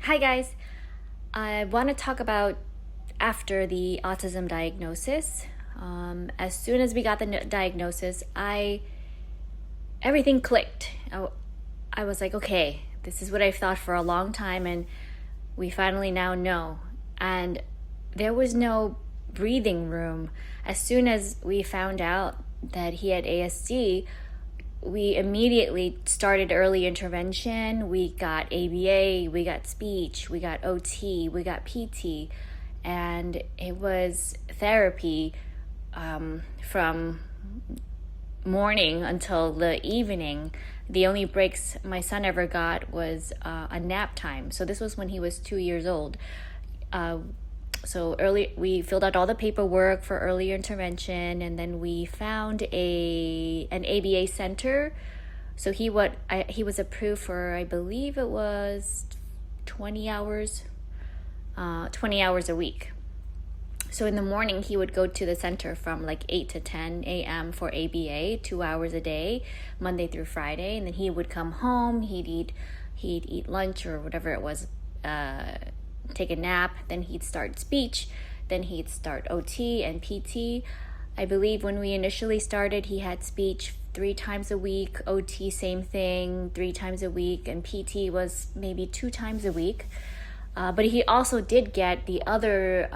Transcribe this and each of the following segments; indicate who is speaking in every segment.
Speaker 1: Hi guys, I want to talk about after the autism diagnosis. As soon as we got the diagnosis, everything clicked. I was like, okay, this is what I've thought for a long time, and we finally now know. And there was no breathing room. As soon as we found out that he had ASD, we immediately started early intervention. We got ABA, we got speech, we got OT, we got PT, and it was therapy from morning until the evening. The only breaks my son ever got was a nap time. So this was when he was 2 years old. So we filled out all the paperwork for early intervention, and then we found an ABA center. So he was approved for, I believe it was 20 hours a week. So in the morning, he would go to the center from like 8 to 10 a.m. for ABA, 2 hours a day, Monday through Friday. And then he would come home, he'd eat lunch or whatever it was, take a nap, then he'd start speech, then he'd start OT and PT. I believe when we initially started, he had speech 3 times a week, OT same thing, 3 times a week, and PT was maybe 2 times a week. But he also did get the other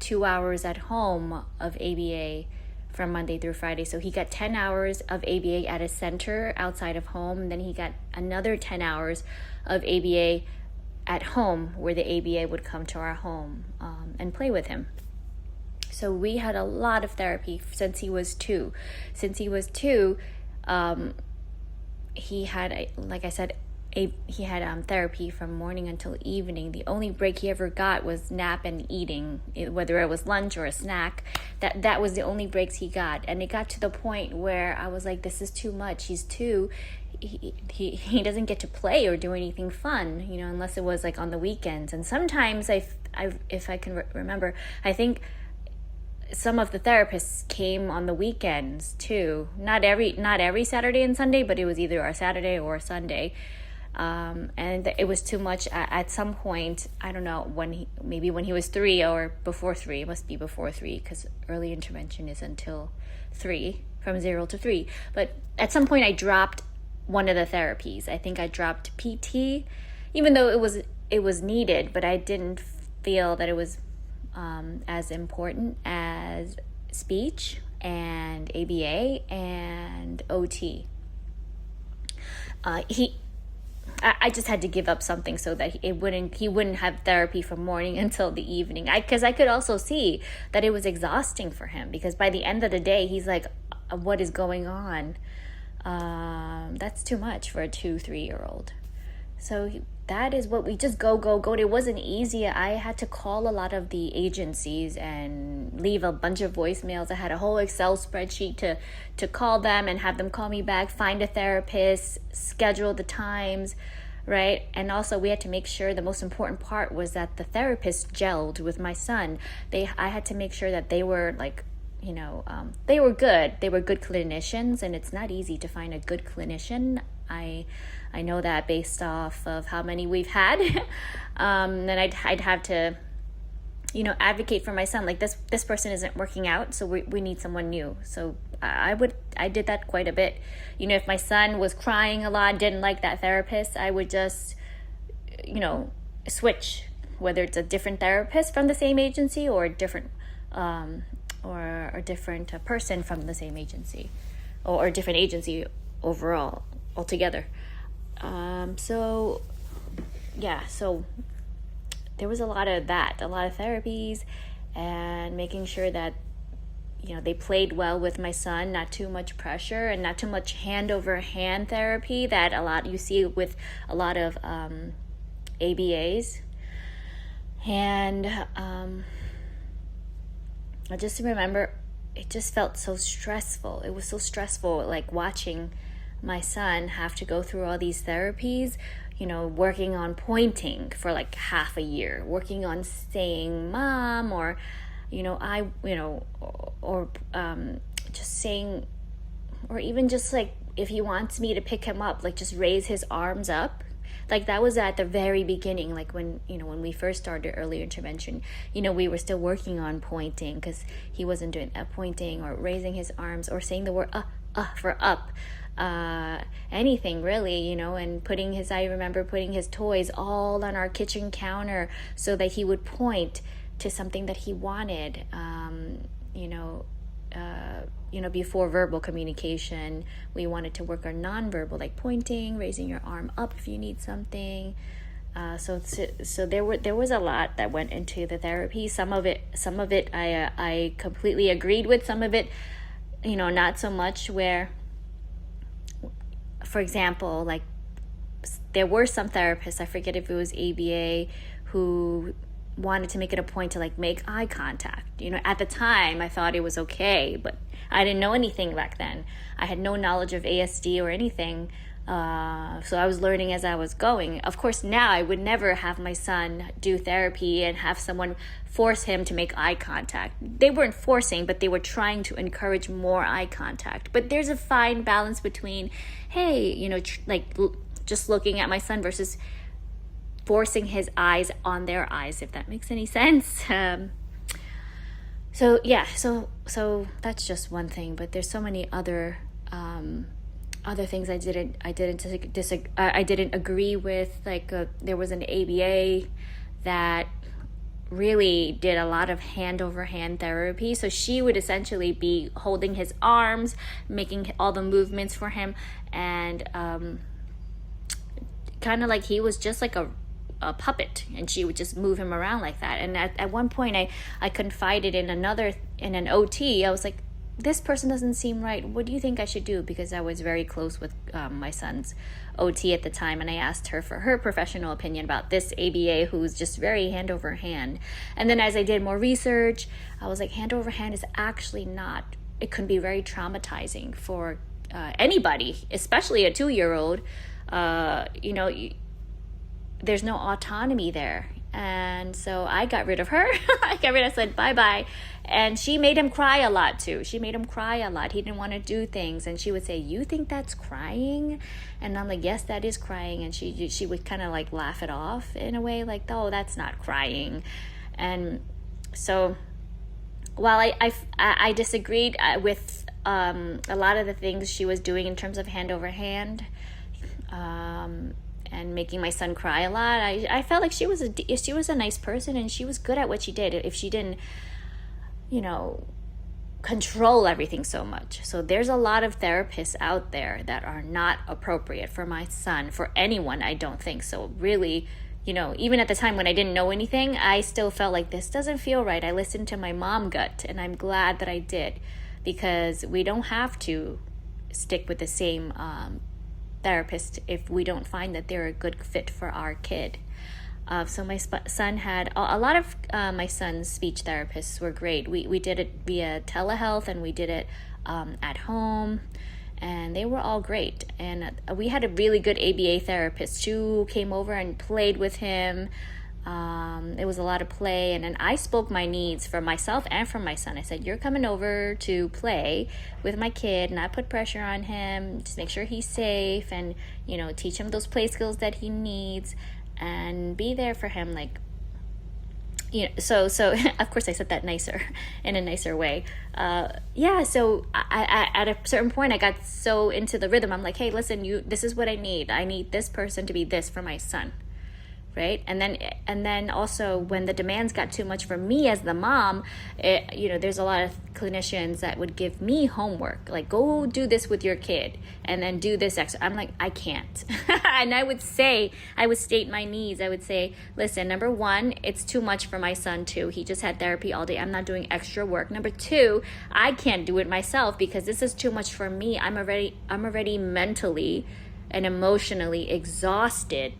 Speaker 1: 2 hours at home of ABA from Monday through Friday. So he got 10 hours of ABA at a center outside of home, and then he got another 10 hours of ABA at home, where the ABA would come to our home and play with him. So we had a lot of therapy since he was 2. Since he was 2, he had, like I said, he had therapy from morning until evening. The only break he ever got was nap and eating, whether it was lunch or a snack. That was the only breaks he got. And it got to the point where I was like, this is too much. He's 2. He doesn't get to play or do anything fun, unless it was like on the weekends. And sometimes if I can remember, I think some of the therapists came on the weekends too. Not every Saturday and Sunday, but it was either a Saturday or a Sunday. And it was too much at some point. I don't know, maybe when he was 3 or before 3. It must be before 3, because early intervention is until 3, from 0 to 3. But at some point I dropped one of the therapies. I think I dropped PT, even though it was needed, but I didn't feel that it was as important as speech and ABA and OT. I just had to give up something so that he wouldn't have therapy from morning until the evening. Because I could also see that it was exhausting for him, because by the end of the day, he's like, what is going on? That's too much for a 2-3-year-old. So that is what we just go. It wasn't easy. I had to call a lot of the agencies and leave a bunch of voicemails. I had a whole Excel spreadsheet to call them and have them call me back, find a therapist, schedule the times, right? And also we had to make sure, the most important part was that the therapist gelled with my son. I had to make sure that they were like, they were good. They were good clinicians, and it's not easy to find a good clinician. I know that based off of how many we've had. Then I'd have to, advocate for my son. Like this person isn't working out, so we need someone new. So I did that quite a bit. If my son was crying a lot, didn't like that therapist, I would just, switch, whether it's a different therapist from the same agency or a different person from the same agency, or a different agency altogether. So there was a lot of therapies, and making sure that they played well with my son, not too much pressure and not too much hand over hand therapy that you see with a lot of ABAs. And I just remember it just felt so stressful. It was so stressful, like watching my son have to go through all these therapies, working on pointing for like half a year, working on saying mom, or just saying, or even just like if he wants me to pick him up, like just raise his arms up Like that was at the very beginning, like when we first started early intervention. We were still working on pointing because he wasn't doing pointing or raising his arms or saying the word for up, anything really, and I remember putting his toys all on our kitchen counter so that he would point to something that he wanted. Before verbal communication, we wanted to work on nonverbal, like pointing, raising your arm up if you need something. So there was a lot that went into the therapy. Some of it I completely agreed with. Some of it, not so much. Where, for example, like there were some therapists, I forget if it was ABA, who wanted to make it a point to like make eye contact. At the time I thought it was okay, but I didn't know anything back then. I had no knowledge of ASD or anything. So I was learning as I was going. Of course, now I would never have my son do therapy and have someone force him to make eye contact. They weren't forcing, but they were trying to encourage more eye contact. But there's a fine balance between, hey, just looking at my son versus forcing his eyes on their eyes, if that makes any sense. So that's just one thing, but there's so many other things I didn't agree with. Like there was an ABA that really did a lot of hand over hand therapy. So she would essentially be holding his arms, making all the movements for him, and kind of like he was just like a puppet, and she would just move him around like that. And at one point I confided in an OT. I was like, this person doesn't seem right. What do you think I should do? Because I was very close with my son's OT at the time, and I asked her for her professional opinion about this ABA who's just very hand over hand. And then as I did more research, I was like, hand over hand is actually not. It can be very traumatizing for anybody, especially a 2-year-old. There's no autonomy there. And so I got rid of her. I said bye-bye. And she made him cry a lot too. He didn't want to do things. And she would say, you think that's crying? And I'm like, yes, that is crying. And she would kind of like laugh it off in a way, like, oh, that's not crying. And so while I disagreed with a lot of the things she was doing in terms of hand over hand, and making my son cry a lot, I felt like she was a nice person, and she was good at what she did. If she didn't, control everything so much. So there's a lot of therapists out there that are not appropriate for my son, for anyone, I don't think. So really, even at the time when I didn't know anything, I still felt like this doesn't feel right. I listened to my mom gut, and I'm glad that I did, because we don't have to stick with the same therapist if we don't find that they're a good fit for our kid. So my son had a lot of my son's speech therapists were great. We did it via telehealth, and we did it at home, and they were all great. And we had a really good ABA therapist who came over and played with him. It was a lot of play, and then I spoke my needs for myself and for my son. I said, you're coming over to play with my kid, and I put pressure on him, just make sure he's safe, and teach him those play skills that he needs, and be there for him. Like, so of course I said that in a nicer way. So I at a certain point I got so into the rhythm. I'm like, hey, listen, this is what I need this person to be this for my son. Right? And then also when the demands got too much for me as the mom, there's a lot of clinicians that would give me homework, like, go do this with your kid and then do this extra. I'm like, I can't. And I would state my needs. I would say, listen, number one, it's too much for my son too. He just had therapy all day. I'm not doing extra work. Number two, I can't do it myself because this is too much for me. I'm already mentally and emotionally exhausted.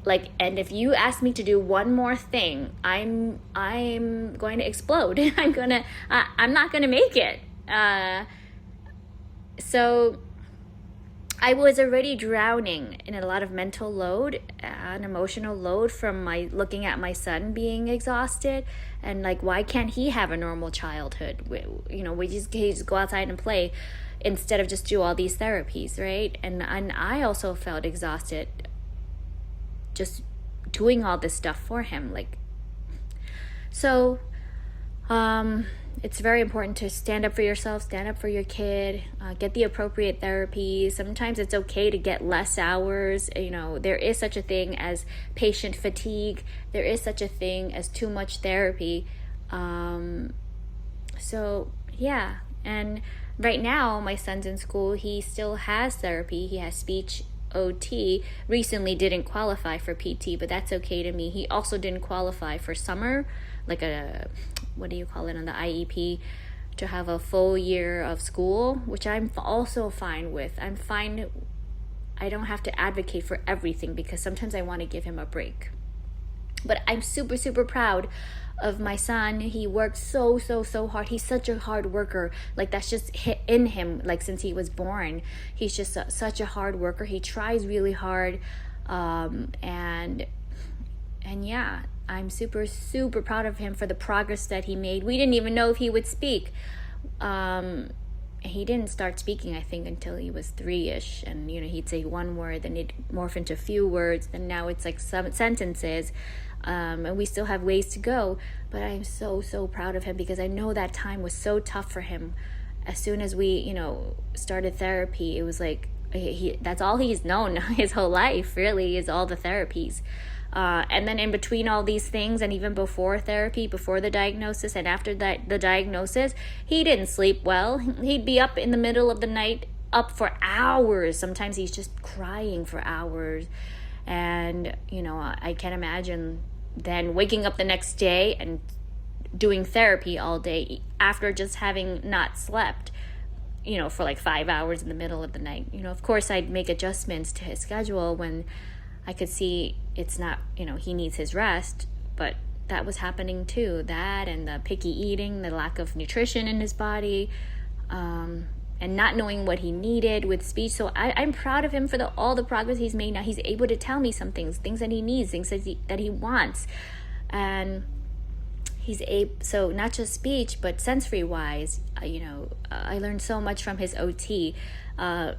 Speaker 1: Like, and if you ask me to do one more thing, I'm going to explode. I'm not gonna make it. So I was already drowning in a lot of mental load and emotional load from my looking at my son being exhausted, and like, why can't he have a normal childhood? We just go outside and play instead of just do all these therapies, right? And I also felt exhausted just doing all this stuff for him. So it's very important to stand up for yourself, stand up for your kid, get the appropriate therapy. Sometimes it's okay to get less hours. There is such a thing as patient fatigue. There is such a thing as too much therapy. So yeah, and right now my son's in school. He still has therapy. He has speech OT. Recently didn't qualify for PT, but that's okay to me. He also didn't qualify for summer, like what do you call it on the IEP, to have a full year of school, which I'm also fine with. I'm fine. I don't have to advocate for everything because sometimes I want to give him a break. But I'm super, super proud of my son. He works so hard. He's such a hard worker. That's just in him, since he was born. He's just such a hard worker. He tries really hard. And yeah, I'm super, super proud of him for the progress that he made. We didn't even know if he would speak. He didn't start speaking, I think, until he was 3-ish. And, he'd say one word, then he'd morph into a few words. And now it's some sentences. And we still have ways to go, but I'm so proud of him because I know that time was so tough for him. As soon as we started therapy, it was that's all he's known his whole life, really, is all the therapies. And then in between all these things, and even before therapy, before the diagnosis and after the diagnosis, he didn't sleep well. He'd be up in the middle of the night, up for hours. Sometimes he's just crying for hours. And, I can't imagine then waking up the next day and doing therapy all day after just having not slept, for 5 hours in the middle of the night. Of course, I'd make adjustments to his schedule when I could see it's not, he needs his rest, but that was happening too. That and the picky eating, the lack of nutrition in his body, and not knowing what he needed with speech. So I'm proud of him for all the progress he's made. Now he's able to tell me some things that he needs, things that he wants. And he's so not just speech, but sensory wise, I learned so much from his OT.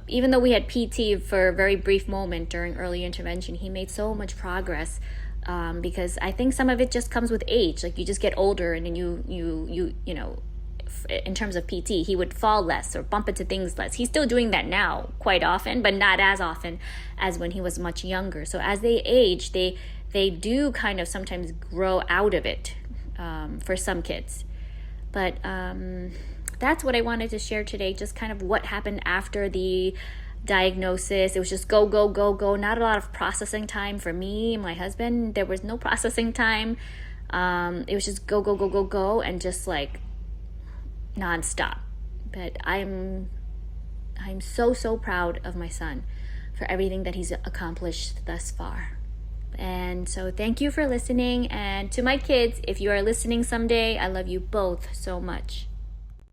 Speaker 1: Even though we had PT for a very brief moment during early intervention, he made so much progress. Because I think some of it just comes with age. You just get older, and then you in terms of PT, he would fall less or bump into things less. He's still doing that now quite often, but not as often as when he was much younger. So as they age, they do kind of sometimes grow out of it, for some kids. But that's what I wanted to share today, just kind of what happened after the diagnosis. It was just go. Not a lot of processing time for me and my husband. There was no processing time. It was just go, and just nonstop. But I'm so proud of my son for everything that he's accomplished thus far. And so thank you for listening. And to my kids, if you are listening someday, I love you both so much.